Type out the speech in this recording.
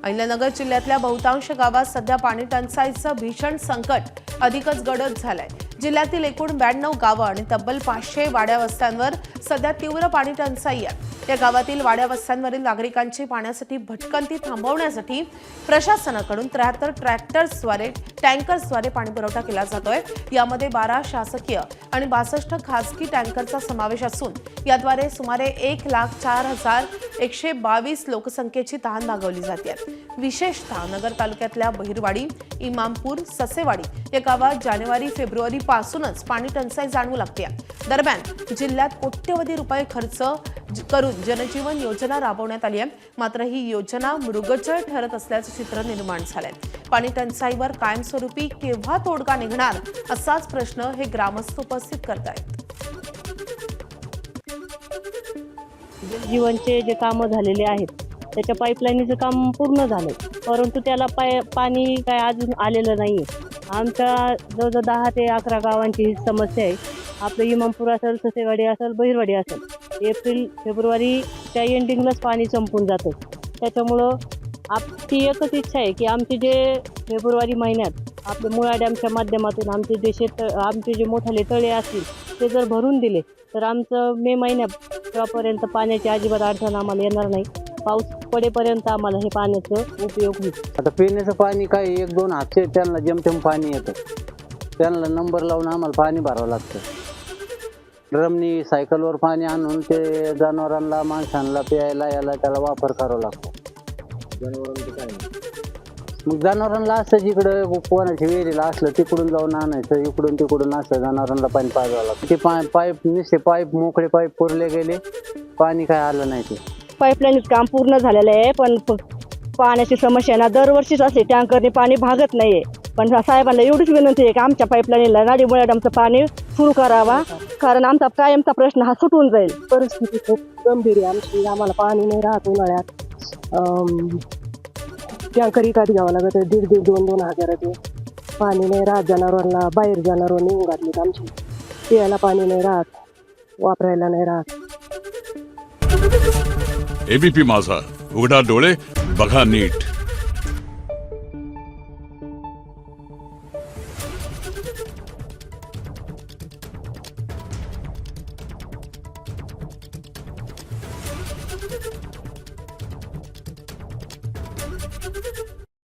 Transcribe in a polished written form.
अहिल्यानगर जिल्ह्यातल्या बहुतांश गावात सध्या पाणी टंचाईचं भीषण संकट अधिकच गडद झालंय। जिल्ह्यातील एकूण 92 गावं आणि तब्बल 500 वाड्या वस्त्यांवर सध्या तीव्र पाणी टंचाई आहे। या गावातील वाड्या वस्त्यांवरील नागरिकांची पाण्यासाठी भटकंती थांबवण्यासाठी प्रशासनाकडून 73 ट्रॅक्टर्सद्वारे टँकर्सद्वारे पाणी पुरवठा केला जातोय। यामध्ये 12 शासकीय आणि 62 खासगी टँकरचा समावेश असून याद्वारे सुमारे 1,04,122 लोकसंख्येची तहान भागवली जाते। विशेषतः नगर तालुक्यातल्या बहिरवाडी, इमामपूर, ससेवाडी या गावात जानेवारी-फेब्रुवारी पासूनच पाणी टंचाई जाणवू लागते। दरम्यान जिल्ह्यात कोट्यवधी रुपये खर्च करून जनजीवन योजना राबवण्यात आली आहे। मात्र ही योजना मृगजळ ठरत असल्याचं चित्र निर्माण झालंय। पाणी टंचाईवर कायमस्वरूपी केव्हा तोडगा निघणार असाच प्रश्न हे ग्रामस्थ उपस्थित करतायत। जीवनचे जे कामं झालेले आहेत त्याच्या पाईपलाईनचं काम पूर्ण झालं, परंतु त्याला पाणी काय अजून आलेलं नाही आहे। आमच्या जवळजवळ 10 ते 11 गावांची ही समस्या आहे। आपलं इमामपूर असेल, ससेवाडी असेल, बहिरवाडी असेल, एप्रिल-फेब्रुवारीच्या एंडिंगलाच पाणी संपून जातं। त्याच्यामुळं आपली एकच इच्छा आहे की आमचे जे फेब्रुवारी महिन्यात आपले मुळा डॅमच्या माध्यमातून आमचे जे मोठाले तळे असतील ते जर भरून दिले तर आमचं मे महिन्यापर्यंत पाण्याची अजिबात अडचण आम्हाला येणार नाही। पाऊस पडेपर्यंत आम्हाला हे पाण्याचा उपयोग होईल। आता पिण्याचं पाणी काय 1-2 हातचे त्यांना जेमतेम पाणी येतं, त्यांना नंबर लावून आम्हाला पाणी भरावं लागतं। ड्रमनी सायकलवर पाणी आणून ते जनावरांना, माणसांना प्यायला याला त्याला वापर करावा लागतो। मग जनावरांना असं जिकडं कोणाच्या विहिरीला असलं तिकडून जाऊन आणायचं, इकडून तिकडून असं जनावरांना पाणी पाजावं लागतं। ते पाईप मोकळे पाईप पुरले गेले, पाणी काय आलं नाही। ते पाईपलाईनचं काम पूर्ण झालेलं आहे, पण पाण्याची समस्या ना दरवर्षीच असते, टँकरने पाणी भागत नाहीये। पण साहेबांना एवढीच विनंती आहे की आमच्या पाईपलाईनला नाडीमुळे आमचं पाणी सुरू करावा, कारण आमचा कायमचा प्रश्न हा सुटून जाईल। परिस्थिती खूप गंभीर आहे आमची, आम्हाला पाणी नाही राहत उन्हाळ्यात। टँकर विकत घ्यावं लागत, 1,500-2,000 हजाराचे पाणी नाही राहत। जनावरांना बाहेर जनावर नेऊन घातलीत आमची, पियाला पाणी नाही राहत, वापरायला नाही राहत। एबीपी माझा, उघडा डोळे बघा नीट।